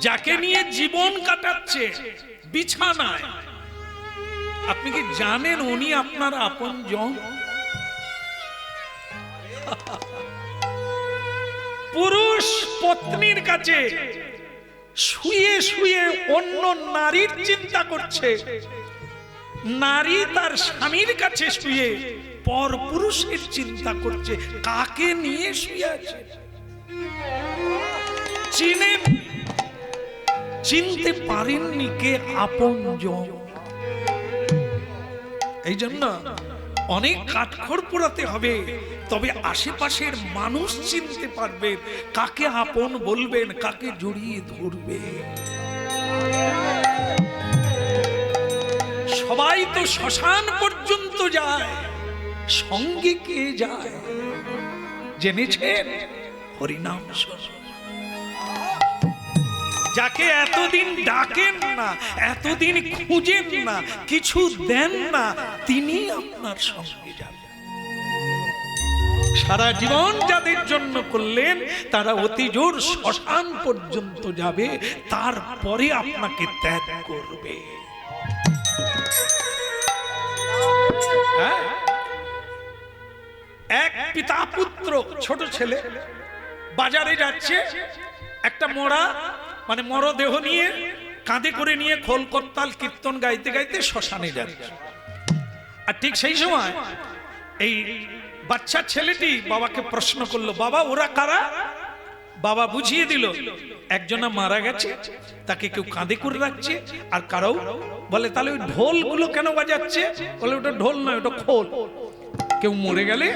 যাকে নিয়ে জীবন কাটাচ্ছে বিছানায়, আপনি কি জানেন উনি আপনার আপনজন? পুরুষ পত্নীর কাছে শুয়ে শুয়ে অন্য নারীর চিন্তা করছে, নারী তার স্বামীর কাছে শুয়ে পর পুরুষের চিন্তা করছে। কাকে নিয়ে শুয়ে আছে চিনতে পারেননি কে আপনজন। এই জন্য অনেক কাঠখড় পোড়াতে হবে, তবে আশেপাশের মানুষ চিনতে পারবে কাকে আপন বলবেন, কাকে জড়িয়ে ধরবে। সবাই তো শ্মশান পর্যন্ত যায়, সঙ্গে কে যায় জেনেছেন? হরিনাম শোনো। যাকে এতদিন ডাকেন না, এতদিন খুঁজেন না, কিছু দেন না, তিনি আপনার সঙ্গে যাবেন। সারা জীবন যাদের জন্য করলেন তারা অতি জোর শ্মশান পর্যন্ত যাবে, তারপরে আপনাকে ত্যাগ করবে। এক পিতা পুত্র, ছোট ছেলে বাজারে যাচ্ছে, একটা মরা মানে মরদেহ নিয়ে কাঁধে করে নিয়ে খোল করতাল কীর্তন গাইতে গাইতে শ্মশানে যাচ্ছে। আর ঠিক সেই সময় এই বাচ্চা ছেলেটি বাবাকে প্রশ্ন করলো, বাবা ওরা কারা? বাবা বুঝিয়ে দিল, একজনা মারা গেছে, তাকে কেউ কাঁধে করে রাখছে, আর কারো বলে তাহলে ওই ঢোল গুলো কেন বাজাচ্ছে? বলে ওটা ঢোল নয়, ওটা খোল। কেউ মরে গেলে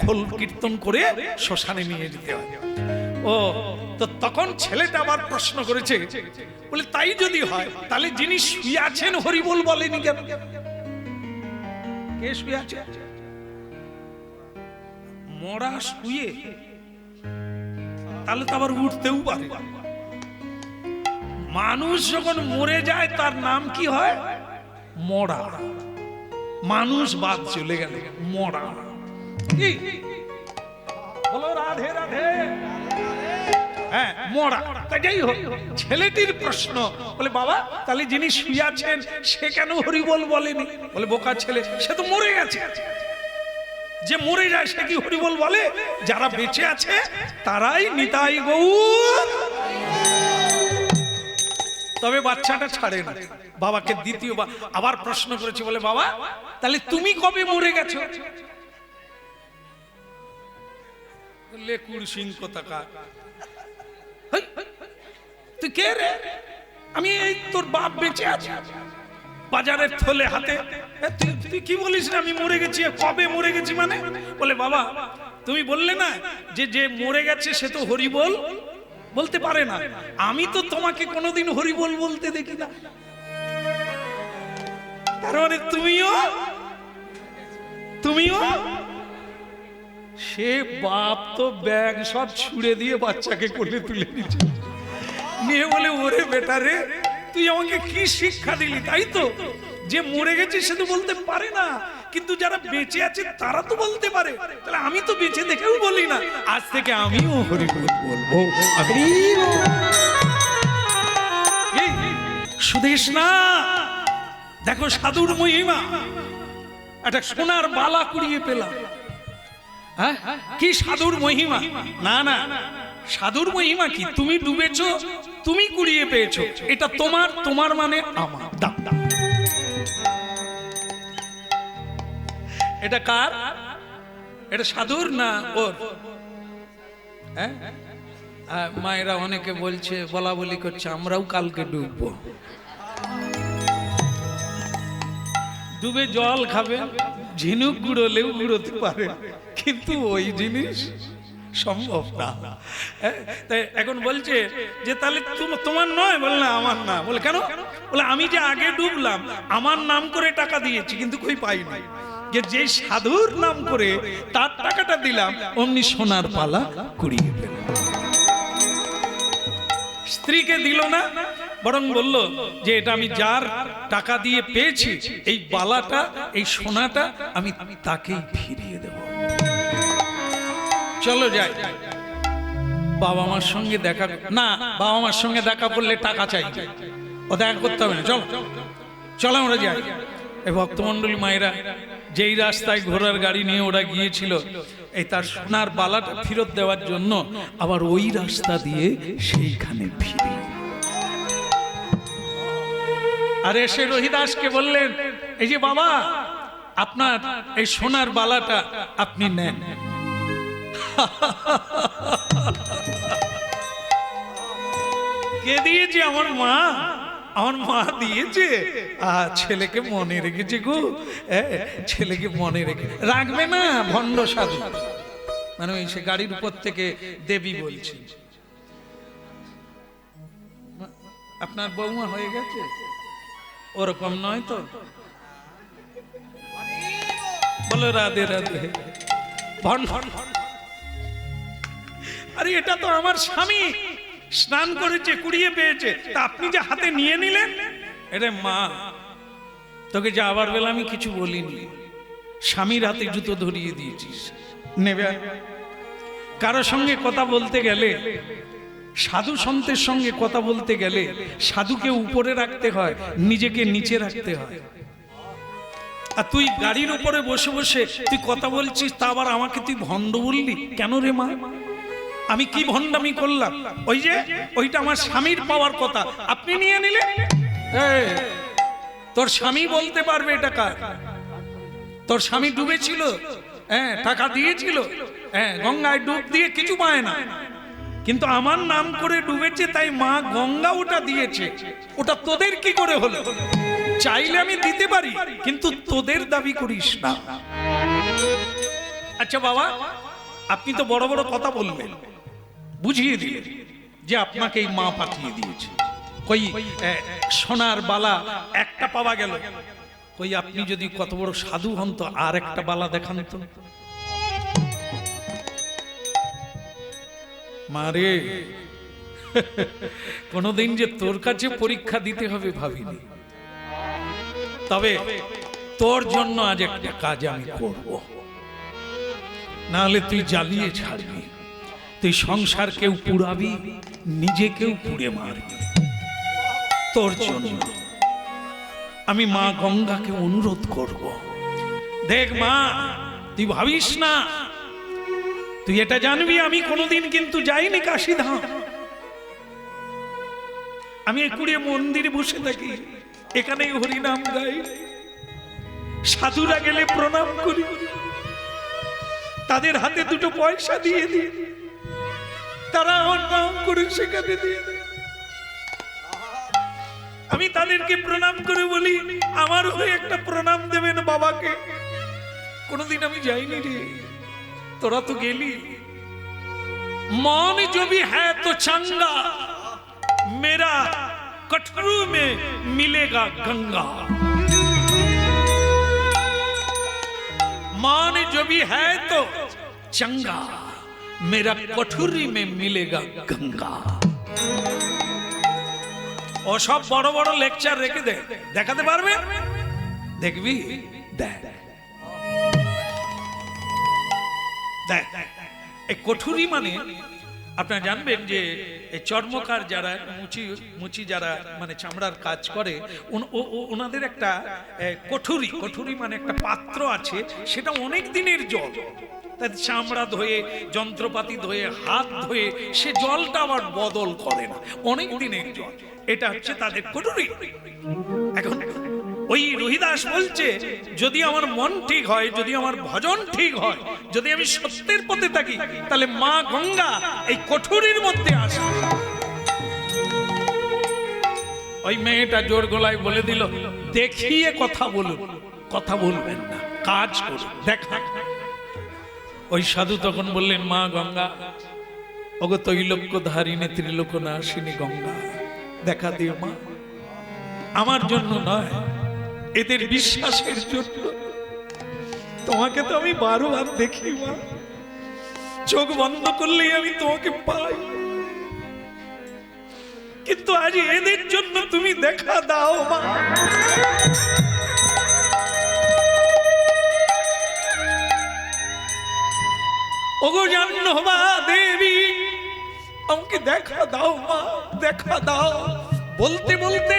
খোল কীর্তন করে শ্মশানে নিয়ে যেতে হয়। ও তো তখন ছেলেটা আবার প্রশ্ন করেছে, বলে তাই যদি হয় তাহলে যিনি শুয়ে আছেন হরিবোল বলেনি কেন? কে শুয়ে আছে? মরা শুয়ে, তাহলে তো আবার উঠতেও পারে। মানুষ যখন মরে যায় তার নাম কি হয়? মরা। মানুষ বাদ চলে গেলে মরা। কি বলো? রাধে রাধে। হ্যাঁ, মরা। তাই যাই হোক, ছেলেটির প্রশ্ন, বলে বাবা তাহলে যিনি শুয়ে আছেন সে কেন হরিবোল বলেনি? বলে বোকা ছেলে, সে তো মরে গেছে। যে মরে যায় সে কি হরিবোল বলে? যারা বেঁচে আছে তারাই নিতাই গৌর। তবে বাচ্চাটা ছাড়ে না। বাবাকে দ্বিতীয়বার আবার প্রশ্ন করেছে, বলে বাবা তাহলে তুমি কবে মরে গেছো? লেকুর সিং কোথাকার, তুই কে রে? আমি এই তোর বাপ বেঁচে আছে, বাজারের থলে হাতে। তুই কি বলিস না আমি মরে গেছি? কবে মরে গেছি মানে? বলে বাবা তুমি বললে না যে যে মরে গেছে সে তো হরিবোল বলতে পারে না, আমি তো তোমাকে কোনোদিন হরিবোল বলতে দেখি না। তার মানে তুমিও। সে বাপ তো ব্যাগ সব ছুড়ে দিয়ে বাচ্চাকে কোলে তুলে নিচ্ছে, নিয়ে বলে ওরে বেটা রে তুই আমাকে কি শিক্ষা দিলি? তাই তো, যে মরে গেছে সে তো বলতে পারে না, কিন্তু যারা বেঁচে আছে তারা তো বলতে পারে। তাহলে আমি তো বেঁচে দেখেও বলি না, আজ থেকে আমিও হরিবোল বলবো। সুদেশ না, দেখো সাধুর মহিমা। একটা সোনার বালা কুড়িয়ে পেলাম। হ্যাঁ, কি সাধুর মহিমা? না না, সাধুর মহিমা কি? তুমি ডুবেছো, তুমি কুড়িয়ে পেয়েছো, এটা তোমার, তোমার মানে আমার। এটা কার? এটা সাধুর না ওর? হ্যাঁ, মায়েরা অনেকে বলছে, বলা বলি করছে আমরাও কালকে ডুববো। ডুবে জল খাবে, ঝিনুক গুঁড়োলেও গুঁড়োতে পারে, কিন্তু ওই জিনিস সম্ভব না। তাই এখন বলছে যে তাহলে তোমার নয়? বল না আমার না। বলে কেন? বলে আমি যে আগে ডুবলাম আমার নাম করে টাকা দিয়েছি, কিন্তু কই পাইনি। যে সাধুর নাম করে তার টাকাটা দিলাম, অমনি সোনার পালা কুড়িয়ে পেল। স্ত্রীকে দিল না, বরং বলল যে এটা আমি যার টাকা দিয়ে পেয়েছি, এই বালাটা, এই সোনাটা আমি তাকেই ফিরিয়ে দেব। চলো যাই। বাবা মার সঙ্গে দেখা না, বাবা মার সঙ্গে দেখা করলে টাকা চাইবে, ও দেখা করতে হবে না, চল চলো আমরা যাই। এই ভক্তমণ্ডলী মায়েরা যেই রাস্তায় ঘোড়ার গাড়ি নিয়ে ওরা গিয়েছিল এই তার সোনার বালাটা ফেরত দেওয়ার জন্য, আবার ওই রাস্তা দিয়ে সেইখানে ফিরে আর এসে রহিদাসকে বললেন, এই যে বাবা আপনার এই সোনার বালাটা আপনি নেন। কে দিয়েছে? আমার মা, আমার মা দিয়েছে। ছেলেকে মনে রেখেছে গো, ছেলেকে মনে রেখে রাখবে না ভণ্ড সাধু, মানে ওই সে গাড়ির উপর থেকে দেবী বলছে। আপনার বৌমা হয়ে গেছে? ওরকম নয় তো, বলো রাধে রাধে। আরে এটা তো আমার স্বামী, স্নান করেছে, কুড়িয়ে পেয়েছে, তা আপনি যে হাতে নিয়ে নিলেন। এরে মা, তোকে যে আবার বেলা আমি কিছু বলিনি, স্বামীর হাতে জুতো ধরিয়ে দিয়েছিস, নেবে। কারো সঙ্গে কথা বলতে গেলে, সাধু সন্তের সঙ্গে কথা বলতে গেলে সাধুকে উপরে রাখতে হয়, নিজেকে নিচে রাখতে হয়। আর তুই গাড়ির উপরে বসে বসে তুই কথা বলছিস, তা আবার আমাকে তুই ভণ্ড বললি কেন রে মা? আমি কি ভণ্ডামি করলাম? ওই যে ওইটা আমার স্বামীর পাওয়ার কথা, আপনি নিয়ে নিলেন। তোর স্বামী বলতে পারবে এটা কার? তোর স্বামী ডুবেছিল, টাকা দিয়েছিল, গঙ্গায় ডুব দিয়ে কিছু পায় না, কিন্তু আমার নাম করে ডুবেছে, তাই মা গঙ্গা ওটা দিয়েছে। ওটা তোদের কি করে হলো? চাইলে আমি দিতে পারি, কিন্তু তোদের দাবি করিস না। আচ্ছা বাবা, আপনি তো বড় বড় কথা বললেন, বুঝিয়ে দিলেন যে আপনাকে এই মা পাঠিয়ে দিয়েছে। কই সোনার বালা একটা পাওয়া গেল, কই আপনি যদি কত বড় সাধু হন তো আর একটা বালা দেখান তো। মারে, কোনদিন যে তোর কাছে পরীক্ষা দিতে হবে ভাবিনি, তবে তোর জন্য আজ একটা কাজ আমি করব, নাহলে তুই জ্বালিয়ে ছাড়বি, তুই সংসার কেউ পুড়াবি, নিজেকেও পুড়ে মারবি। তোর জন্য আমি মা গঙ্গাকে অনুরোধ করব, দেখ মা, তুই ভাবিস না, তুই এটা জানবি আমি কোনোদিন কিন্তু যাইনি কাশীধাম। আমি কুড়িয়ে মন্দিরে বসে থাকি, এখানেই হরিনাম গাই, সাধুরা গেলে প্রণাম করি, তাদের হাতে দুটো পয়সা দিয়ে দিই, তারা আমার নাম করে সেখানে দিয়ে দেয়। আমি তাদেরকে প্রণাম করে বলি, আমার হয়ে একটা প্রণাম দেবেন বাবাকে। কোনোদিন আমি যাইনি রে, তোরা তো গেলি। মন जो भी है तो चंगा, मेरा कटरू में मिलेगा गंगा। मान जो भी है तो चंगा, मेरा कटोरी में मिलेगा गंगा। ও সব বড় বড় লেকচার রেখে দে, দেখাতে পারবে? দেখবি, দেখ দেখ। এই কঠুরি মানে আপনারা জানবেন যে এই চর্মকার যারা, মুচি যারা মানে চামড়ার কাজ করে, ওনাদের একটা কঠুরি মানে একটা পাত্র আছে, সেটা অনেক দিনের জল, তাই চামড়া ধুয়ে, যন্ত্রপাতি ধুয়ে, হাত ধুয়ে সে জলটা আবার বদল করে না, অনেক দিনের জল। এটা হচ্ছে তাদের কঠুরি। এখন ওই রহিদাস বলছে, যদি আমার মন ঠিক হয়, যদি আমার ভজন ঠিক হয়, যদি আমি সত্যের পথে থাকি, তাহলে মা গঙ্গা এই কঠুরির মধ্যে আসে। ওই মেয়েটা জোর গলায় বলে দিল, দেখিয়ে কথা বলুন, কথা বলবেন না, কাজ করুন, দেখা। ওই সাধু তখন বললেন, মা গঙ্গা, ওগো তৈলক্য ধারিণী ত্রিলোক নাশিনী গঙ্গা, দেখা দিও মা, আমার জন্য নয়, এদের বিশ্বাসের জন্য। তোমাকে তো আমি 12 বার দেখি মা, চোখ বন্ধ করলেই আমি তোমাকে পাই, কিন্তু আজ এদের জন্য তুমি দেখা দাও মা। ওগো জাহ্নবা দেবী, আমাকে দেখা দাও মা, দেখা দাও। বলতে বলতে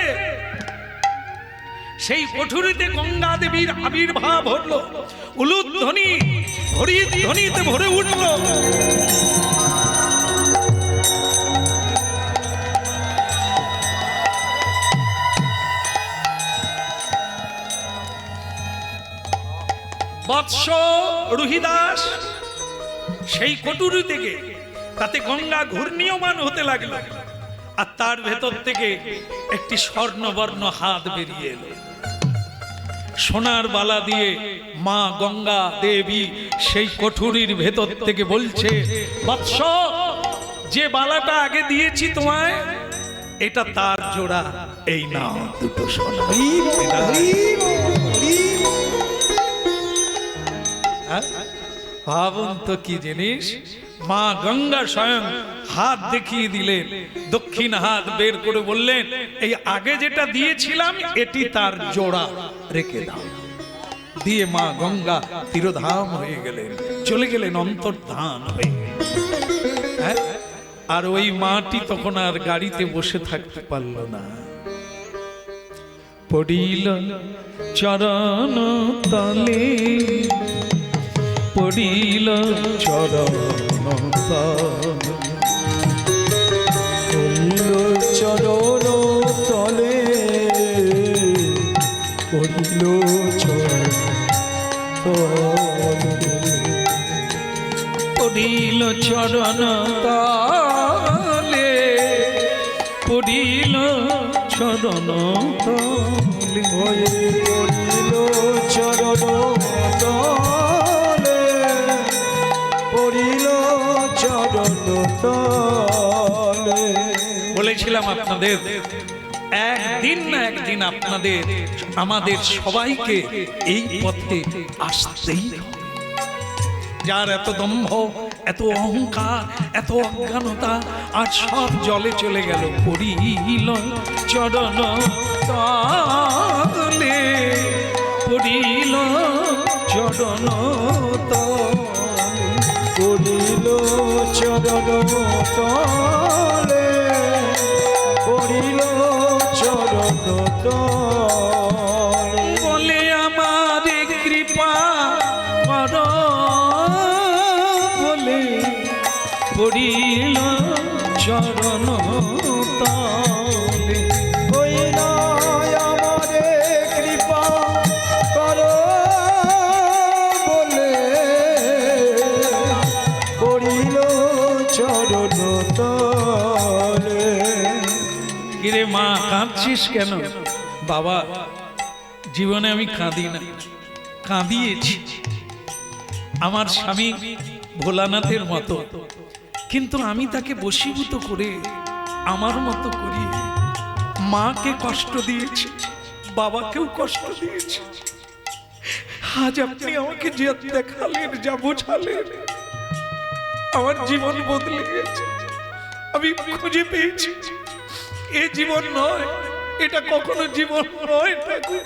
সেই কুঠুরিতে গঙ্গা দেবীর আবির্ভাব হলো। উলুধ্বনি হরিধ্বনিতে ভরে উঠল। বৎস রুহিদাস সেই কটুরি থেকে তাতে গঙ্গা ঘূর্ণীয়মান হতে লাগলো, আর তার ভেতর থেকে একটি স্বর্ণবর্ণ হাত বেরিয়ে এলো। সোনার বালা দিয়ে মা গঙ্গা দেবী সেই কঠুরির ভেতর থেকে বলছে, বৎস, যে বালাটা আগে দিয়েছি তোমায়, এটা তার জোড়া, এই নাও দুটো সোনা। ভাবুন তো কি জিনিস। মা গঙ্গা স্বয়ং হাত দেখিয়ে দিলেন, দক্ষিণ হাত বের করে বললেন, এই আগে যেটা দিয়েছিলাম এটি তার জোড়া, রেখে দাও। দিয়ে মা গঙ্গা তিরোধাম হয়ে গেলেন, চলে গেলেন অন্তর্ধান হয়ে। আর ওই মাটি তখন আর গাড়িতে বসে থাকতে পারল না, পড়িল চরণ তলে, পড়িল চরণ তলে, পড়িল চরণ তলে, পড়িল চরণ তলে, পড়িল চরণ তলে, পড়িল চরণ তলে, পড়িল চরণ তলে, পড়িল চরণ তলে। বলেছিলাম আপনাদের একদিন না একদিন আপনাদের আমাদের সবাইকে এই পথে আসতেই হবে। যার এত দম্ভ, এত অহংকার, এত অজ্ঞানতা, আর সব জলে চলে গেল। পড়িল চরণ তলে, পড়িল চরণ তলে, পড়িল চরণ তলে, পড়িল চরণ তলে। বলে আমার কৃপা কর বলে, পড়িল চরণ তলে। ওই নয় আমারে কৃপা কর বলে, পড়িল চরণ তলে। কিরে মা, কাঁদছিস কেন? বাবা, জীবনে আমি কাঁদি না, কাঁদিয়েছি আমার স্বামী ভোলানাথের মতো, কিন্তু আমি তাকে বশীভূত করে আমার মতো করিয়ে মাকে কষ্ট দিয়েছি, বাবাকেও কষ্ট দিয়েছি। আজ আপনি আমাকে যে দেখালেন, যা বোঝালেন, আমার জীবন বদলে গেছে। আমি খুঁজে পেয়েছি এ জীবন নয়, এটা কখনো জীবন নয় ঠাকুর।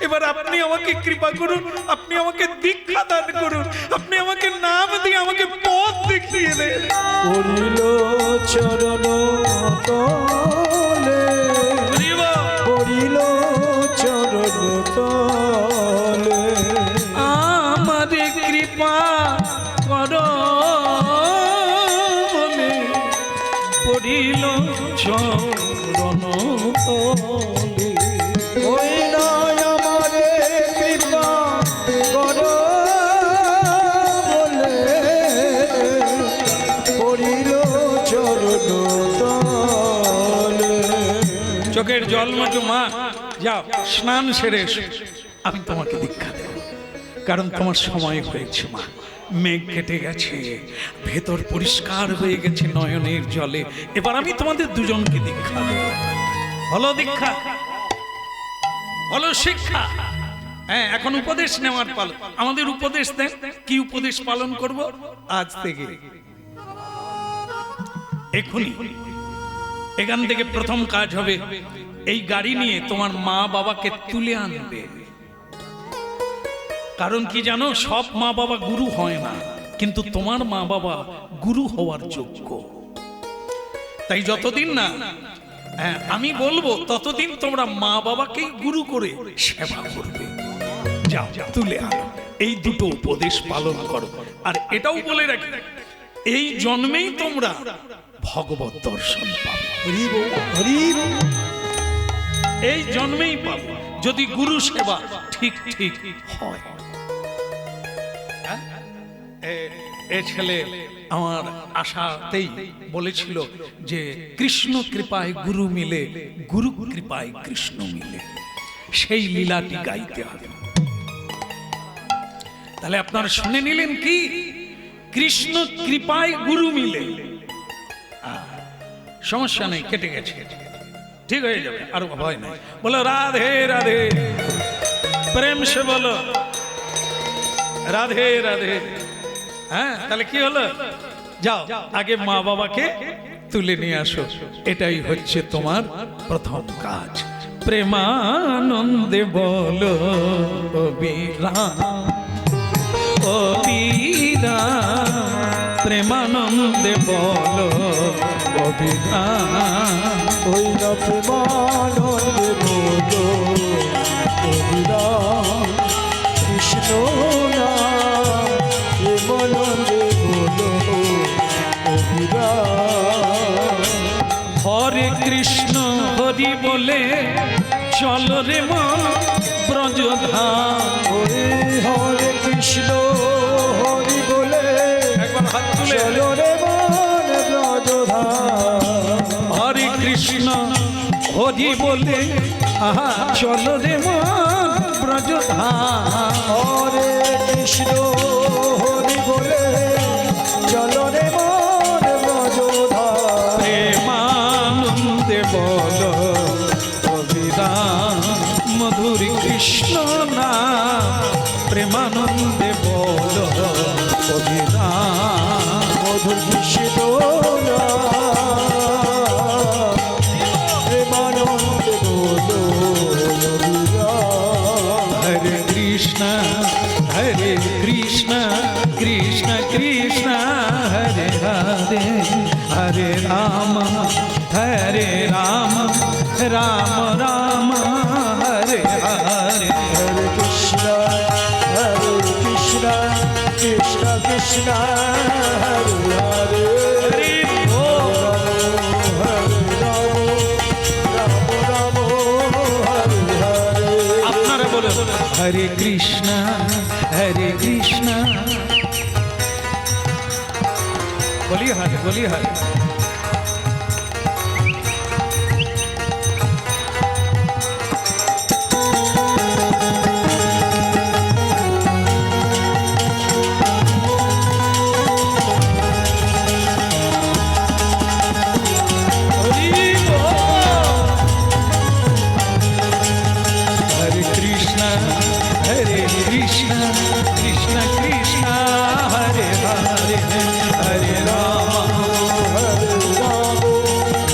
এবার আপনি আমাকে কৃপা করুন, আপনি আমাকে দীক্ষা দান করুন, আপনি আমাকে নাম দিয়ে আমাকে পথ দেখিয়ে দেন। পড়িল চরণ তলে, পড়িল চরণ তলে। আমারে কৃপা কর বলে, পড়িল চরণ তলে। ওই নয় আমারে কৃপা কর বলে, পড়িল চরণ তলে। চোখের জল মতো মা, যাও স্নান সেরে এসো, আমি তোমাকে দীক্ষা দেব। কারণ তোমার সময় হয়েছে মা, মেঘ কেটে গেছে, ভেতর পরিষ্কার হয়ে গেছে নয়নের জলে। এবার আমি তোমাদের দুজনকে দীক্ষা দেব। হলো দীক্ষা, হলো শিক্ষা। হ্যাঁ, এখন উপদেশ নেওয়ার পাল। আমাদের উপদেশ দেন, কি উপদেশ পালন করব আজ থেকে। এখনই এখান থেকে প্রথম কাজ হবে, এই গাড়ি নিয়ে তোমার মা বাবাকে তুলে আনবে। কারণ কি জানো, সব মা বাবা গুরু হয় না, কিন্তু তোমার মা বাবা গুরু হওয়ার যোগ্য। তাই যতদিন না আমি বলবো ততদিন তোমরা মা বাবাকেই গুরু করে সেবা করবে। যাও তুলে আনো, এই দুটো উপদেশ পালন করো। আর এটাও বলে রাখি, এই জন্মেই তোমরা ভগবত দর্শন পাবে। এই জন্মেই পাবে যদি গুরু সেবা ঠিক ঠিক হয়। এ ছেলে আমার আশাতেই বলেছিল যে কৃষ্ণ কৃপায় গুরু মিলে, গুরু কৃপায় কৃষ্ণ মিলে, সেই লীলাটি গাইতে হবে। তাহলে আপনারা শুনে নিলেন কি, কৃষ্ণ কৃপায় গুরু মিলে। সমস্যা নেই, কেটে গেছে, ঠিক হয়ে যাবে, আর ভয় নাই। বলো রাধে রাধে, প্রেম সে বলো রাধে রাধে। হ্যাঁ, তাহলে কি হলো, যাও আগে মা বাবাকে তুলে নিয়ে আসো, এটাই হচ্ছে তোমার প্রথম কাজ। প্রেমানন্দে বলো বিরাম, ও বিরাম, প্রেমানন্দে বলো বিরাম, ওই না প্রেমানন্দে বলো বিরাম, কৃষ্ণ না প্রেমানন্দে বলো বিরাম। হরে কৃষ্ণ হরি বলে চল রে মন ব্রজধাম। ওরে হরে কৃষ্ণ হরি বলে একবার হাত তুলে চলো রে মন ব্রজধাম। হরে কৃষ্ণ হরি বলে আহা চল রে মন ব্রজধাম। হরে কৃষ্ণ হরি বলে চলো রে মন ব্রজধাম। প্রেমানন্দে বল অবিরাম, মধুর কৃষ্ণ নাম, প্রেমানন্দে বল অবিরাম, মধুর কৃষ্ণ প্রেমানন্দে বলো বিরাম। হরে কৃষ্ণ হরে কৃষ্ণ কৃষ্ণ কৃষ্ণ হরে হরে, হরে রাম রাম রাম হরে হরে। হরে কৃষ্ণ কৃষ্ণ কৃষ্ণ হরে হরে। হরি বল। হরে রাম রাম হরে হরে। আপনারা বলুন হরে কৃষ্ণ বলি হরে, বলি হরে। हरे कृष्णा कृष्ण कृष्ण हरे हरे, हरे राम हरे राम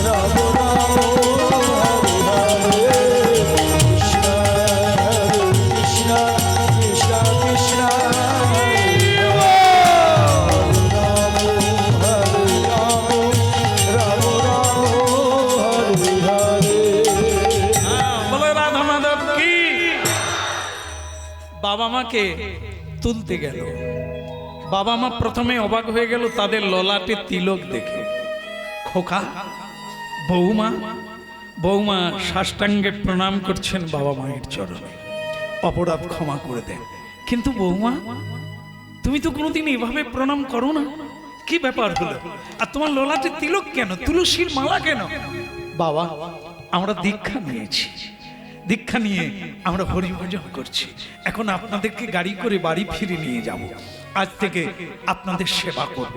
राम राम हरे हरे। कृष्ण कृष्ण कृष्ण कृष्ण हरे राम हरे राम राम राम हरे हरे। বলো রাধা মাধব কি। বাবা মাকে তুলতে গেল, বাবা মা প্রথমে অবাক হয়ে গেল তাদের ললাটে তিলক দেখে। খোকা, বৌমা, বৌমা সাষ্টাঙ্গে প্রণাম করছেন বাবা মায়ের চরণে, অপরাধ ক্ষমা করে দেন। কিন্তু বৌমা, তুমি তো কোনোদিন এভাবে প্রণাম করো না, কি ব্যাপার হলো? আর তোমার ললাটে তিলক কেন, তুলসীর মালা কেন? বাবা, আমরা দীক্ষা নিয়েছি, দীক্ষা নিয়ে আমরা হরিভজন করছি, এখন আপনাদেরকে গাড়ি করে বাড়ি ফিরে নিয়ে যাব, আজ থেকে আপনাদের সেবা করব।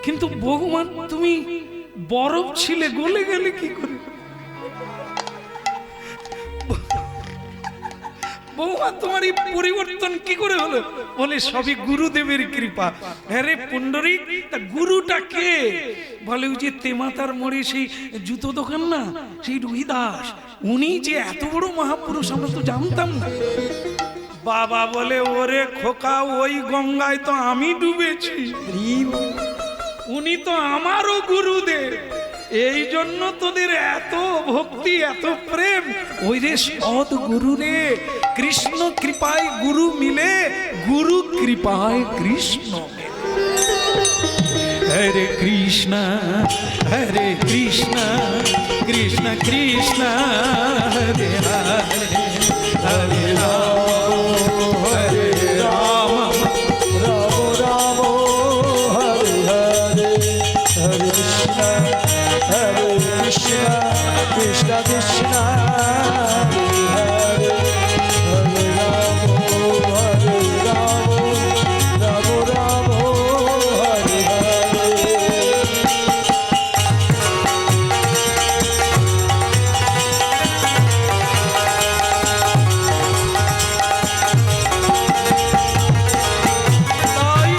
কিন্তু ভগবান, তুমি বরফ ছিলে, গলে গেলে কি করে? বৌমা, তোমার এই পরিবর্তন কি করে হলো? বলে সবই গুরুদেবের কৃপা। আরে পুণ্ডরীক, তা গুরুটা কে? বলে ওই যে তেমাতার মোড়ে সেই জুতো দোকান না, সেই রুহিদাস, উনি যে এত বড় মহাপুরুষ আমরা তো জানতাম না। বাবা বলে, ওরে খোকা, ওই গঙ্গায় তো আমি ডুবেছি, উনি তো আমারও গুরুদেব। এই জন্য তোদের এত ভক্তি, এত প্রেম। ওই রে সৎ গুরু রে, কৃষ্ণ কৃপায় গুরু মিলে, গুরু কৃপায় কৃষ্ণ মিলে। হরে কৃষ্ণ হরে কৃষ্ণ, কৃষ্ণ কৃষ্ণ হরে হরে, হরে রাম হরে রাম, রাম রাম হরে হরে, হরে কৃষ্ণ কৃষ্ণ কৃষ্ণ হরে হরে, হরে রাম হরে রাম, রাম রাম হরে হরে। তাই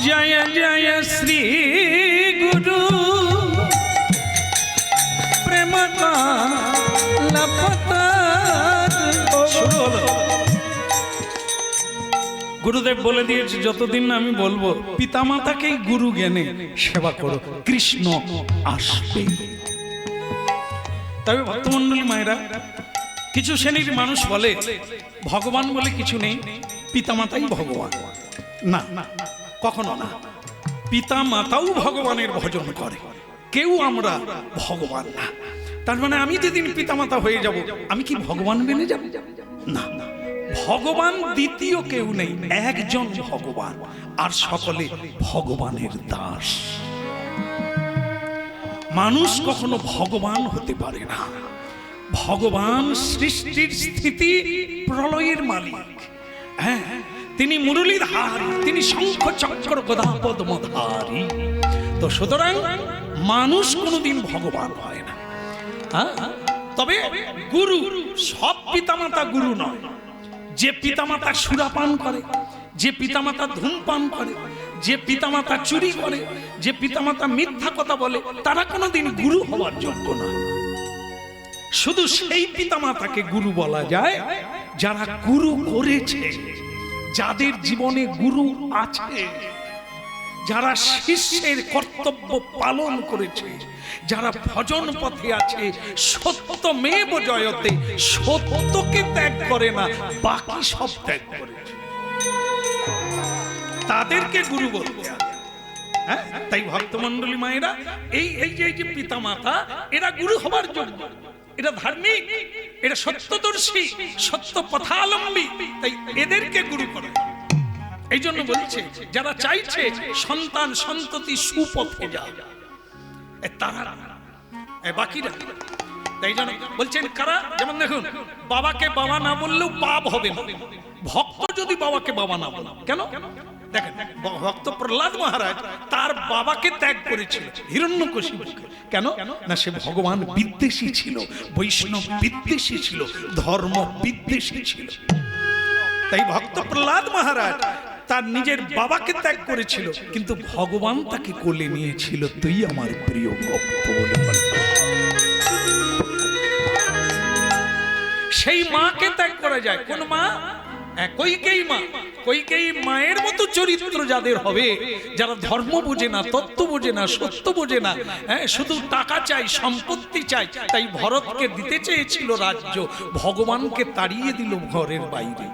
জয় জয় শ্রী গুরু প্রেমতা লপতার। শুরু হলো। গুরুদেব বলে দিয়েছে যতদিন না আমি বলবো পিতামাতাকেই গুরু জ্ঞানে সেবা করো, কৃষ্ণ আসবে। তবে ভক্তমন্ডলী মায়েরা, কিছু শ্রেণীর মানুষ বলে ভগবান বলে কিছু নেই, পিতামাতাই ভগবান। না, কখনো না। পিতা মাতাও ভগবানের ভজন করে, কেউ আমরা ভগবান না। তার মানে আমি যেদিন পিতামাতা হয়ে যাব, আমি কি ভগবান বেনে যাব? না, ভগবান দ্বিতীয় কেউ নেই, একজন ভগবান, আর সকলে ভগবানের দাস। মানুষ কখনো ভগবান হতে পারে না। ভগবান সৃষ্টির স্থিতি প্রলয়ের মালিক। হ্যাঁ, তিনি মুরলীধারী, তিনি শঙ্খ চক্র গদা পদ্মধারী। তো সুতরাং মানুষ কোনোদিন ভগবান হয় না। তবে গুরু, সব পিতামাতা গুরু নয়। যে পিতামাতা সুরাপান করে, যে পিতামাতা ধূমপান করে, যে পিতামাতা চুরি করে, যে পিতামাতা মিথ্যা কথা বলে, তারা কোনোদিন গুরু হওয়ার যোগ্য না। শুধু সেই পিতামাতাকে গুরু বলা যায় যারা গুরু করেছে, যাদের জীবনে গুরু আছে, যারা শিষ্যের কর্তব্য পালন করেছে, যারা ভজন পথে আছে, সত্যমেব জয়তে, সত্যকে ত্যাগ করে না, বাকি সব ত্যাগ করেছে, তাদেরকে গুরু বলতে হবে। হ্যাঁ, তাই ভক্তমন্ডলী মায়েরা, এই যে পিতা মাতা, এরা গুরু হবার যোগ্য, এরা ধার্মিক, এরা সত্যদর্শী, সত্য পথালম্বী, তাই এদেরকে গুরু করে। এই জন্য বলছে যারা চাইছে সন্তান সন্ততি সুপথে যাও, তারা বাকিরা। তাই জন্য বলছেন কারা, যেমন দেখুন, বাবাকে বাবা না বললেও পাপ হবে না। ভক্ত যদি বাবাকে বাবা না বলে, কেন? দেখেন, ভক্ত প্রহ্লাদ মহারাজ তার বাবাকে ত্যাগ করেছিল হিরণ্যকশিপুকে। কেন না? সে ভগবান বিদ্বেষী ছিল, বৈষ্ণব বিদ্বেষী ছিল, ধর্ম বিদ্বেষী ছিল। তাই ভক্ত প্রহ্লাদ মহারাজ তার নিজের বাবাকে ত্যাগ করেছিল, কিন্তু ভগবান তাকে কোলে নিয়েছিল, তুই আমার প্রিয় ভক্ত বলে বলে। সেই মাকে ত্যাগ করা যায়। কোন মা? কইকেয়ী মা। কইকেয়ী মায়ের মতো চরিত্র যাদের হবে, যারা ধর্ম বোঝে না, তত্ত্ব বোঝে না, সত্য বোঝে না, শুধু টাকা চাই, সম্পত্তি চাই। তাই ভরতকে দিতে চেয়েছিল রাজ্য, ভগবানকে তাড়িয়ে দিল ঘরের বাইরে।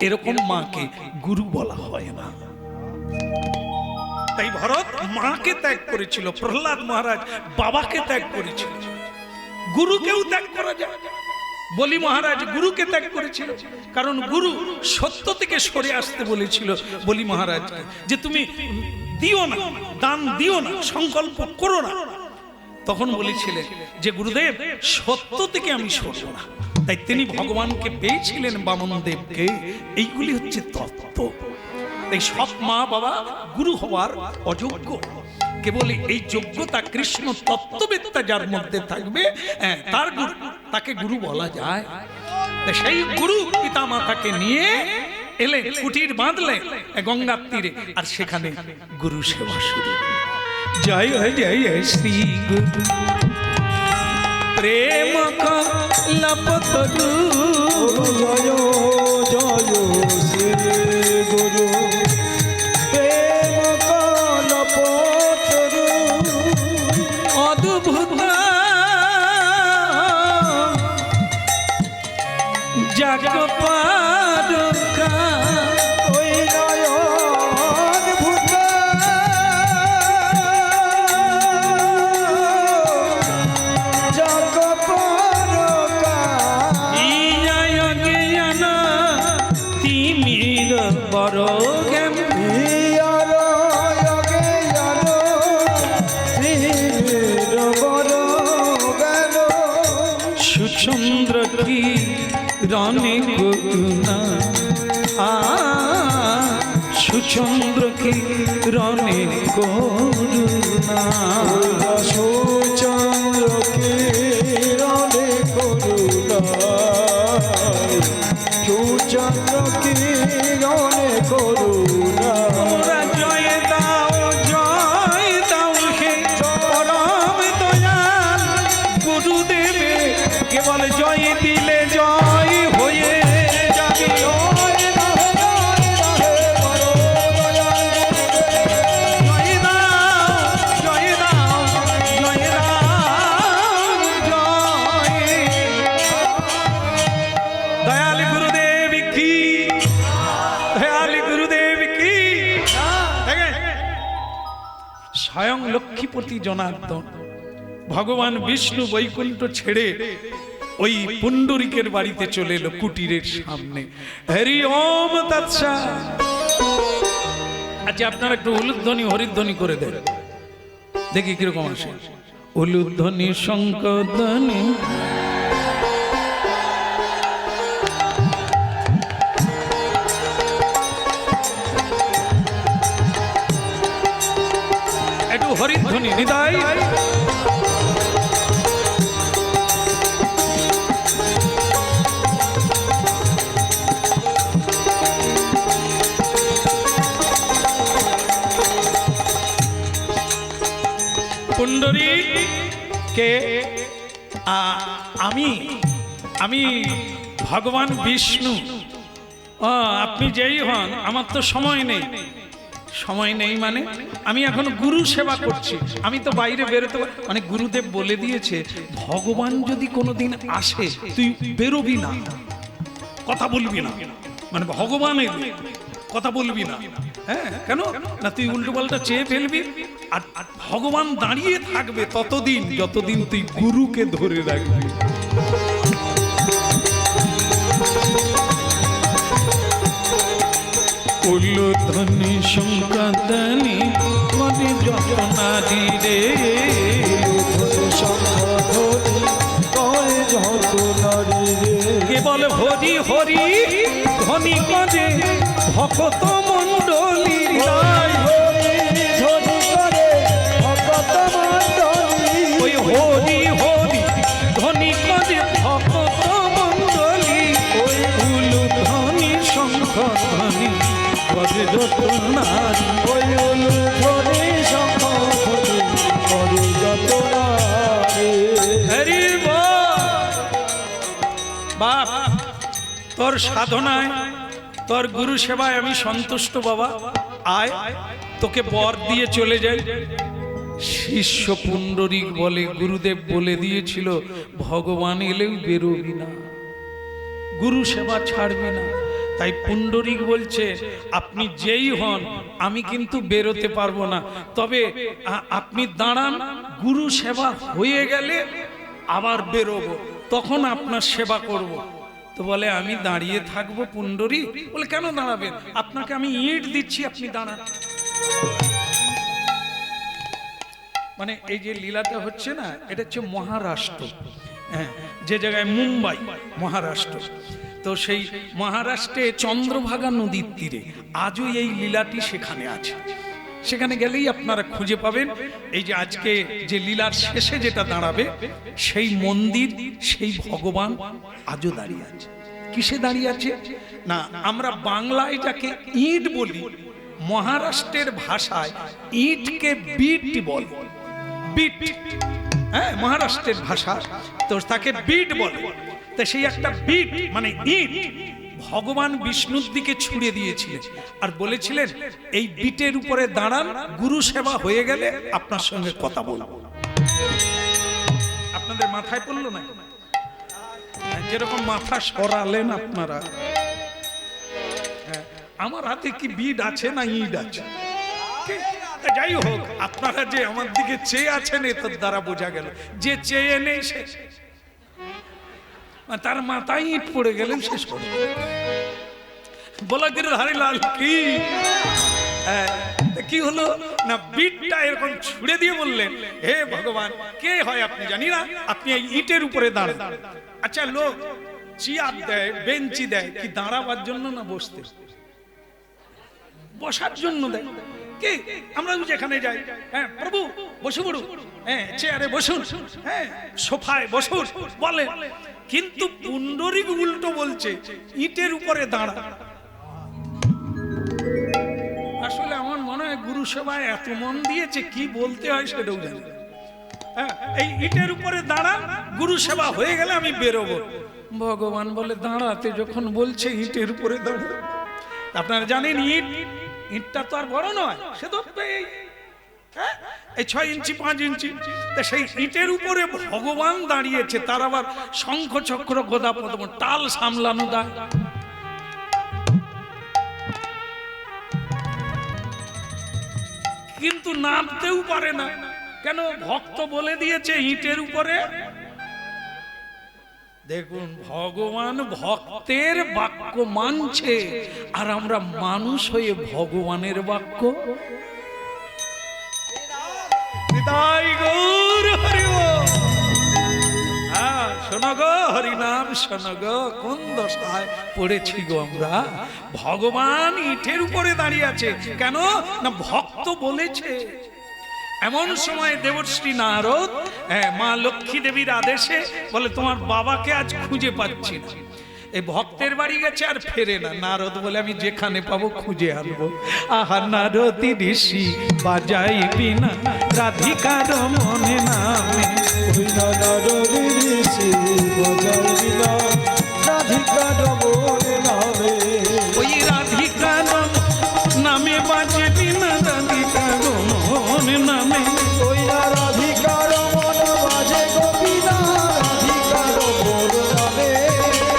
এরকম মাকে গুরু বলা হয় না। তাই ভরত মাকে ত্যাগ করেছিল, প্রহ্লাদ মহারাজ বাবাকে ত্যাগ করেছিল। গুরুকেও ত্যাগ করা যায়। বলি মহারাজ গুরুকে ত্যাগ করেছিল, কারণ গুরু সত্য থেকে সরে আসতে বলেছিল বলি মহারাজ যে তুমি দিও না, দান দিও না, সংকল্প করো না। তখন বলেছিলেন যে গুরুদেব, সত্য থেকে আমি সরব না। তাই তিনি ভগবানকে পেয়েছিলেন, বামনদেবকে। এইগুলি হচ্ছে তত্ত্ব। তাই সব মা বাবা গুরু হওয়ার অযোগ্য। কেবল এই যোগ্যতা কৃষ্ণ তত্ত্ববেত্তা যার মধ্যে থাকবে, তার গুরু, তাকে গুরু বলা যায়। সেই গুরু পিতা মাতাকে নিয়ে এলেন, কুটির বাঁধলেন গঙ্গার তীরে, আর সেখানে গুরু সেবা শুরু। জয় জয় শ্রী গুরু প্রেম কলপতরু জয় জয় শ্রী গুরু প্রেম কলপতরু অদ্ভুত জগপাদকা ওই নয়ন ভূত জগপরকা ইয় জ্ঞান তিমির বড় জ্ঞান ইয়ার যোগে ইয়ার ত্রিবির বড় জ্ঞান সুচন্দ্র কি রনে করুণা সুচন্দ্র কি রনে করুণা সুচন্দ্র কিরণে করুণা সুচন্দ্র কিরণে করুণা তোমরা জয় দাও হে পরম দয়াল গুরুদেবে কেবল জয় দিলে জয় হয়ে যাবে জয় দাও জয় দাও জয় দয়াল গুরুদেব কি দয়াল গুরুদেব কি দেখেন, স্বয়ং লক্ষ্মীপতি জনার্দন ভগবান বিষ্ণু বৈকুণ্ঠ ছেড়ে ওই পুণ্ডরিকের বাড়িতে চলে এলো কুটিরের সামনে। হরি ওম তৎসা। আচ্ছা আপনারা একটু উলুধ্বনি হরিধ্বনি করে দেন, দেখি কিরকম আসে। উলুধ্বনি শঙ্কধ্বনি একটু হরিধ্বনি নিতাই। পুণ্ডরীক কে আমি ভগবান বিষ্ণু। আপনি যেই হন, আমার তো সময় নেই। সময় নেই মানে আমি এখন গুরু সেবা করছি, আমি তো বাইরে বেরোতে মানে গুরুদেব বলে দিয়েছে ভগবান যদি কোনোদিন আসে তুই বেরোবি না, কথা বলবি না, মানে ভগবানের কথা বলবি না। হ্যাঁ কেন না, তুই উল্টো পাল্টা চেয়ে ফেলবি আর ভগবান দাঁড়িয়ে থাকবে ততদিন যতদিন তুই গুরুকে ধরে রাখবি। উলুধ্বনি শঙ্কধ্বনি মনে যতনারি রে কেবল হরি হরি ধ্বনি কাজে ভকত মণ্ডলী ওই হরি হরি ধ্বনি কাজে ভকত মণ্ডলী ওই উলুধ্বনি শঙ্কধ্বনি করে যতনারি ওই উলুধ্বনি শঙ্কধ্বনি করে যতনারি। হরি বাপ, তোর সাধনায় তোর গুরু সেবায় আমি সন্তুষ্ট বাবা। আয় তোকে বর দিয়ে চলে যাই। শিষ্য পুণ্ডরিক বলে গুরুদেব বলে দিয়েছিল ভগবান এলেও বেরোবি না, গুরু সেবা ছাড়বি না। তাই পুণ্ডরিক বলছে আপনি যেই হন আমি কিন্তু বেরোতে পারবো না, তবে আপনি দাঁড়ান, গুরু সেবা হয়ে গেলে আবার বেরোবো, তখন আপনার সেবা করব। তো বলে আমি দাঁড়িয়ে থাকবো পুণ্ডরিক? বলে কেন দাঁড়াবেন, আপনাকে আমি ইট দিচ্ছি, আপনি দাঁড়ান। মানে এই যে লীলাটা হচ্ছে না, এটা হচ্ছে মহারাষ্ট্র, হ্যাঁ, যে জায়গায় মুম্বাই মহারাষ্ট্র। তো সেই মহারাষ্ট্রে চন্দ্রভাগা নদীর তীরে আজও এই লীলাটি সেখানে আছে। সেখানে গেলেই আপনারা খুঁজে পাবেন এই যে আজকে যে লীলার শেষে যেটা দাঁড়াবে সেই মন্দির, সেই ভগবান আজও দাঁড়িয়ে আছে। কিসে দাঁড়িয়ে আছে না, আমরা বাংলায় যাকে ইট বলি, মহারাষ্ট্রের ভাষায় ইটকে বিট বলে, বিট, হ্যাঁ মহারাষ্ট্রের ভাষা, তো তাকে বিট বলে। তো সেই একটা বিট মানে ইট ভগবান বিষ্ণুর দিকে ছুড়ে দিয়েছিলেন আর বলেছিলেন এই বিটের উপরে দাঁড়ান, গুরু সেবা হয়ে গেলে আপনার সঙ্গে কথা বলবো। আপনাদের মাথায় পড়লো না? যেরকম মাথা সরালেন আপনারা, আমার হাতে কি বিড আছে না ইট আছে? যাই হোক, আপনারা যে আমার দিকে চেয়ে আছেন এর দ্বারা বোঝা গেল যে চেয়ে নেই সে তার মাথায় ইট পড়ে গেলেন শেষ করে। বলা গিরধারী লাল কি কি হলো না, বিটটা এরকম ছুড়ে দিয়ে বললেন হে ভগবান কে হয় আপনি জানি না, আপনি এই ইটের উপরে দাঁড়ান। আচ্ছা লোক চেয়ার দেয়, বেঞ্চি দেয় কি দাঁড়াবার জন্য না বসতে? বসার জন্য দেয়। কি আমরা যেখানে যাই, হ্যাঁ প্রভু বসে পড়ুন, হ্যাঁ চেয়ারে বসুন, হ্যাঁ সোফায় বসুন বলে, কিন্তু পুণ্ডরীক উল্টো বলছে ইটের উপরে দাঁড়া। আসলে আমার মনে হয় গুরু সেবায় এত মন দিয়েছে কি বলতে হয় সেটাও জানি। হ্যাঁ এই ইটের উপরে দাঁড়া, গুরু সেবা হয়ে গেলে আমি বেরোবো। ভগবান বলে দাঁড়াতে যখন বলছে ইটের উপরে দাঁড়া। আপনারা জানেন ইটটা তো আর বড় নয়, সে তো এই 6 ইঞ্চি 5 ইঞ্চি। সেই ইটের উপরে ভগবান দাঁড়িয়েছে, তার আবার শঙ্খ চক্র গদা পদ্ম টাল সামলানো দায়। কিন্তু নামতেও পারে না, কেন? ভক্ত বলে দিয়েছে ইটের উপরে। দেখুন ভগবান ভক্তের বাক্য মানছে আর আমরা মানুষ হয়ে ভগবানের বাক্য। শোনো গো হরিনাম, শোনো গো কোন দশায় পড়েছি গো আমরা। ভগবান ইটের উপরে দাঁড়িয়ে আছে, কেন না ভক্ত বলেছে। এমন সময় দেবশ্রী নারদ মা লক্ষ্মী দেবীর আদেশে বলে তোমার বাবাকে আজ খুঁজে পাচ্ছি না। এই ভক্তের বাড়ি গেছে আর ফেরে না। নারদ বলে আমি যেখানে পাবো খুঁজে আনবো। আহা নারদী ঋষি বাজাই বিনা রাধিকার মনে নামে, নারদী ঋষি বাজাই বিনা রাধিকার মনে নামে। ওই রাধিকার নামে বাজে বিনা রাধিকার মনে নামে। ওই রাধিকার মন বাজে গোবিনা রাধিকার মন নামে।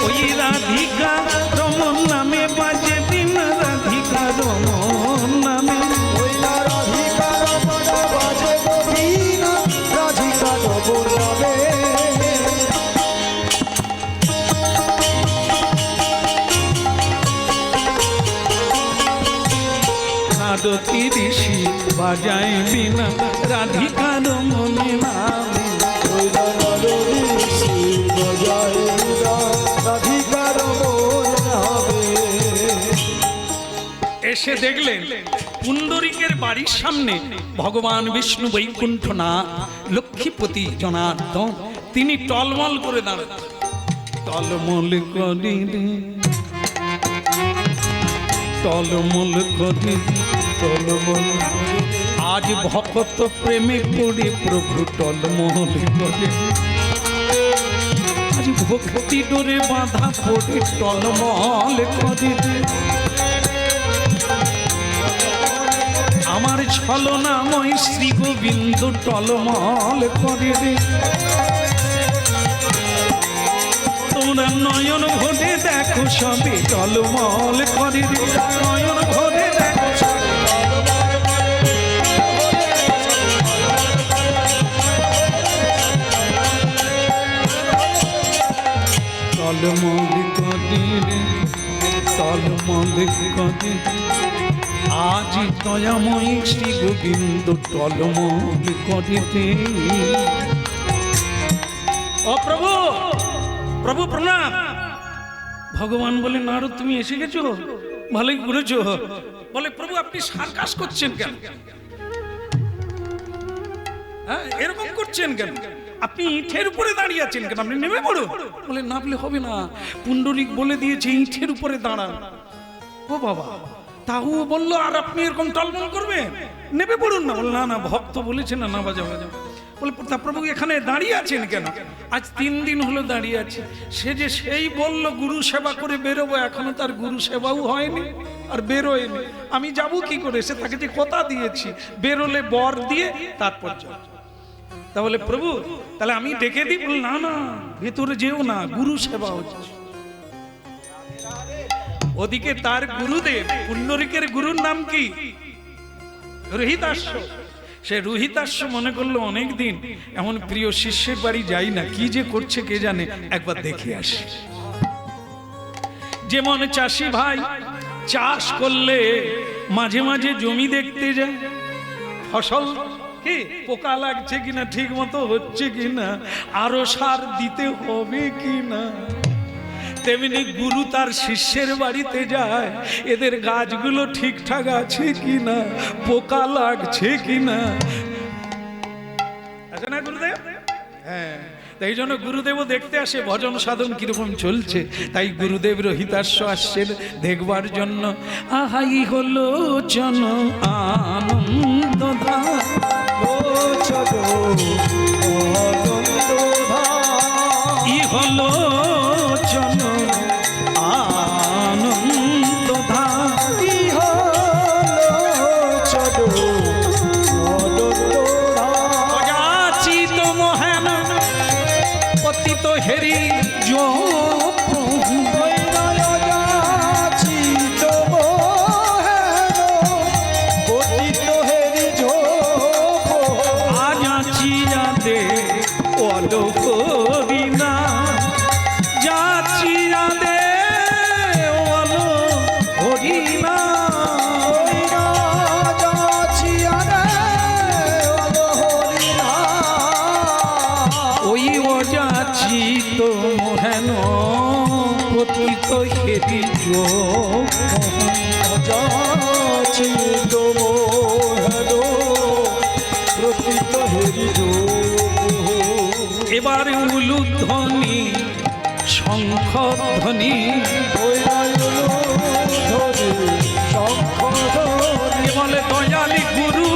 ওই রাধিকা রমন নামে বাজে বিনা রাধিকা রমন নামে। ওই রাধিকার মন বাজে গোবিনা রাধিকার মন নামে। নারদী ঋষি বাজায় বিনা রাধিকার মনে নামে। ওই নারদী ঋষি বাজায় বিনা রাধিকার মন নামে। এসে দেখলেন পুণ্ডরীকের বাড়ির সামনে ভগবান বিষ্ণু বৈকুণ্ঠনাথ লক্ষ্মীপতি জনার্দন তিনি টলমল করে দাঁড়ান। টলমল করি টলমল করি টলমল আজ ভক্ত প্রেমে পড়ে প্রভু টলমল করে। আজ ভক্তি ডোরে বাঁধা পড়ে টলমল করে। আমার ছলনাময় শ্রী গোবিন্দ টলমল করে রে। তোমরা নয়ন ভরে দেখো সবে টলমল করে রে। নয়ন ভরে দেখো টলমল করে রে, টলমল করে। আজ দয়াময়ী শ্রী গোবিন্দ টলমল করিতে। ও প্রভু, প্রভু প্রণাম। ভগবান বলে নারদ তুমি এসে গেছো, ভালোই করেছো। বলে প্রভু আপনি সার্কাস করছেন কেন? হ্যাঁ এরকম করছেন কেন? আপনি ইটের উপরে দাঁড়িয়ে আছেন কেন? আপনি নেমে পড়ুন। বলে নামলে হবে না, পুণ্ডরীক বলে দিয়েছে ইটের উপরে দাঁড়ান। ও বাবা, তাও বললো আর আপনি এরকম টলমল করবেন, নেবে পড়ুন না। বলল না না, ভক্ত বলেছে না না বাজাবো। বলে তা প্রভু এখানে দাঁড়িয়ে আছেন কেন? আজ 3 দিন হলো দাঁড়িয়ে আছে। সে যে সেই বলল গুরু সেবা করে বেরোবো, এখনো তার গুরু সেবাও হয়নি আর বেরোয়নি। আমি যাব কি করে? সে তাকে যে কথা দিয়েছি বেরোলে বর দিয়ে তারপর যাব। তাহলে প্রভু তাহলে আমি ডেকে দিই? বল না না, ভেতরে যেও না, গুরু সেবা হচ্ছে। ওদিকে তার গুরুদেব পুণ্ডরিকের গুরুর নাম কি? রোহিতাশ্ব। সে রোহিতাশ্ব মনে করলো অনেকদিন এমন প্রিয় শিষ্যের বাড়ি যাই না, কি যে করছে কে জানে, একবার দেখে আসি। যেমন চাষি ভাই চাষ করলে মাঝে মাঝে জমি দেখতে যায়, ফসল কি পোকা লাগছে কিনা, ঠিক মতো হচ্ছে কিনা, আরো সার দিতে হবে কিনা, তেমনি গুরু তার শিষ্যের বাড়িতে যায়, এদের গাছগুলো ঠিকঠাক আছে কিনা, পোকা লাগছে কিনা। আছে না গুরুদেব? হ্যাঁ, তাই জন্য গুরুদেবও দেখতে আসে ভজন সাধন কিরকম চলছে। তাই গুরুদেব রোহিতাশ্ব আসছেন দেখবার জন্য। আহাই হলো জন আনন্দ ই হলো জন আনন্দ অযাচিত মহেন পতিত হেরি এবারে উলুধ্বনি শঙ্খ ধ্বনি বলে দয়ালি গুরু,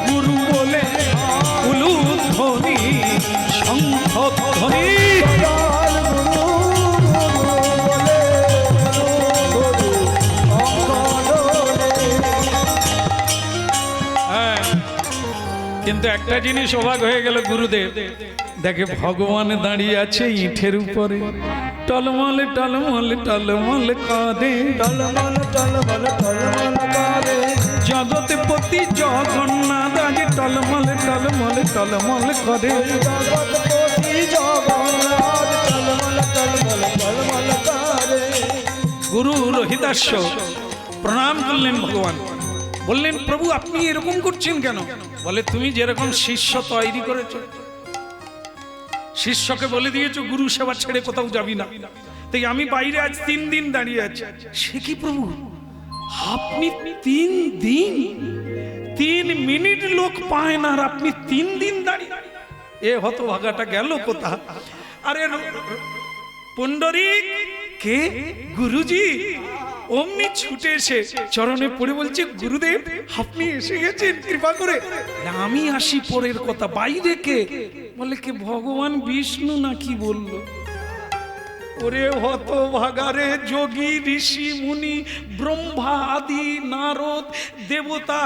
গুরু বলে উলুধ্বনি শঙ্খ ধ্বনি। কিন্তু একটা জিনিস অবাক হয়ে গেল গুরুদেব, দেখে ভগবান দাঁড়িয়ে আছে ইটের উপরে, টলমলে টলমলে টলমলে কাঁদে, টলমল টলমল টলমল করে জগৎপতি জগন্নাথ আজ টলমলে টলমলে টলমলে করে। জগৎপতি জগন্নাথ টলমল টলমল টলমল করে। গুরু রোহিতাশ্ব প্রণাম করলেন ভগবান, বললেন প্রভু আপনি এরকম করছেন কেন? বলে তুমি যেরকম শিষ্য তৈরি করেছো, শিষ্যকে বলে দিয়েছো গুরু সেবা ছেড়ে কোথাও যাবি না, তাই আমি বাইরে আজ 3 দিন দাঁড়িয়ে আছি। সে কি প্রভু, আপনি 3 দিন 3 মিনিট লোক পায় না আর আপনি 3 দিন দাঁড়িয়ে? এ হতভাগাটা গেল কোথা? আরে পুণ্ডরিক কে? গুরুজি। অমনি ছুটে এসে চরণে পড়ে বলছে গুরুদেব আপনি এসে গেছেন কৃপা করে। আমি আসি পরের কথা, বাইরে কে? বলে কে? ভগবান বিষ্ণু নাকি বলল। ওরে হতভাগারে, যোগী ঋষি মুনি ব্রহ্মা আদি নারদ দেবতা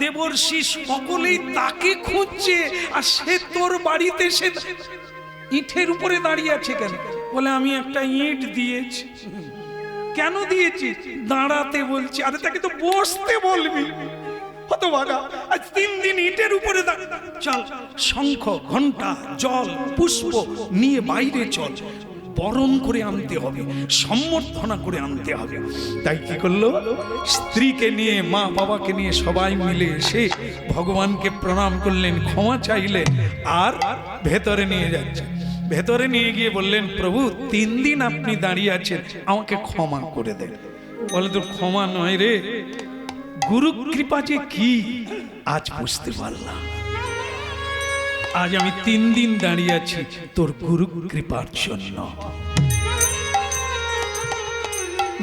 দেবর্ষি সকলেই তাকে খুঁজছে, আর সে তোর বাড়িতে সে ইটের উপরে দাঁড়িয়ে আছে কেন? বলে আমি একটা ইট দিয়েছি। কেন দিয়েছিস? দাঁড়াতে বলছি। আরে তাকে তো বসতে বলবি। হতভাগা, আজ 3 দিন ইটের উপরে চল, শঙ্খ ঘন্টা জল পুষ্প নিয়ে বাইরে চল, বরণ করে আনতে হবে, সম্বর্ধনা করে আনতে হবে। তাই কি করলো? স্ত্রীকে নিয়ে মা বাবাকে নিয়ে সবাই মিলে এসে ভগবানকে প্রণাম করলেন, ক্ষমা চাইলেন, আর ভেতরে নিয়ে যাচ্ছে। ভেতরে নিয়ে গিয়ে বললেন প্রভু 3 দিন আপনি দাঁড়িয়ে আছেন, আমাকে ক্ষমা করে দেন। বলে তোর ক্ষমা নয় রে, গুরু কৃপা যে কি আজ বুঝতে পারলাম। আজ আমি 3 দিন দাঁড়িয়ে আছি তোর গুরু কৃপার জন্য।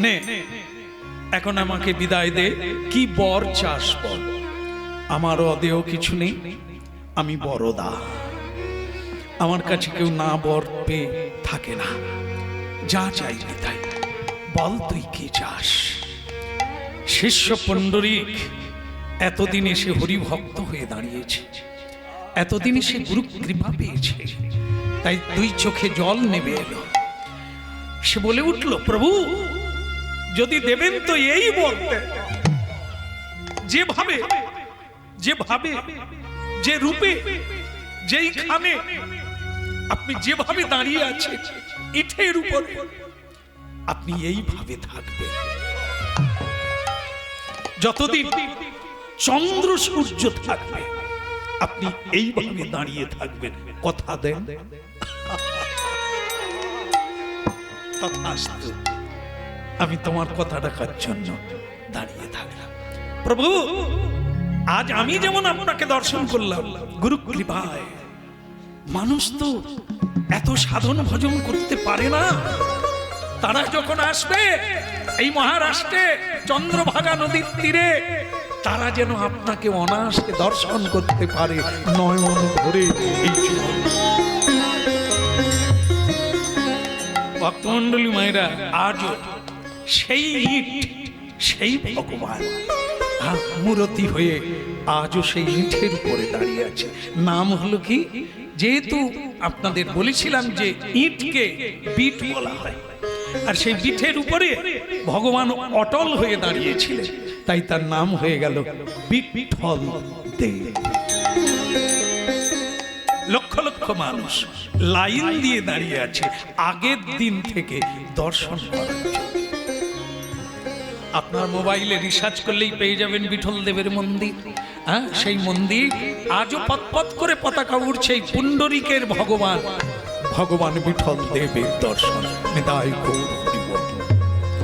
নে এখন আমাকে বিদায় দে, কি বর চাস বল। আমার অদেহ কিছু নেই, আমি বড়দা, আমার কাছে কেউ না বর পেয়ে থাকে না, যা চাইবি তাই বল, তুই কি চাস। শিষ্য পুণ্ডরীক এতদিন এসে হরিভক্ত হয়ে দাঁড়িয়েছে, এতদিন সে গুরু কৃপা পেয়েছে, তাই দুই চোখে জল নেমে এলো। সে বলে উঠল, প্রভু যদি দেবেন তো এই বলতে, যেভাবে যেভাবে যে রূপে যেইখানে আপনি যেভাবে দাঁড়িয়ে আছেন ইটের উপর, আপনি এইভাবে থাকবেন যতদিন চন্দ্র সূর্য থাকবে, আপনি এইভাবে দাঁড়িয়ে থাকবেন, কথা দেন। তথাস্তু, আমি তোমার কথা রাখার জন্য দাঁড়িয়ে থাকলাম। প্রভু আজ আমি যেমন আপনাকে দর্শন করলাম গুরু কৃপায়, মানুষ তো এত সাধন ভজন করতে পারে না, তারা যখন আসবে এই মহারাষ্ট্রে চন্দ্রভাগা নদীর তীরে, তারা যেন আপনাকে অনায়াসে দর্শন করতে পারে নয়ন ভরে। এই ভক্তমন্ডলী মায়েরা, আজও সেই ইট, সেই ভগবান মূরতি হয়ে আজও সেই ইটের উপরে দাঁড়িয়ে আছে। নাম হলো কি, যেহেতু আপনাদের বলেছিলাম যে ইটকে বিট বলা হয়, আর সেই বিটের উপরে ভগবান অটল হয়ে দাঁড়িয়েছিলেন, তাই তার নাম হয়ে গেল বিঠল দেব। লক্ষ লক্ষ মানুষ লাইন দিয়ে দাঁড়িয়ে আছে আগের দিন থেকে দর্শন করার জন্য। আপনার মোবাইলে রিসার্চ করলেই পেয়ে যাবেন বিঠল দেবের মন্দির। হ্যাঁ, সেই মন্দির আজও পথ করে পতাকা উঠছে, এই পুণ্ডরীকের ভগবান ভগবান বিঠল দেবের দর্শন। নিতাই গৌর হরি বল।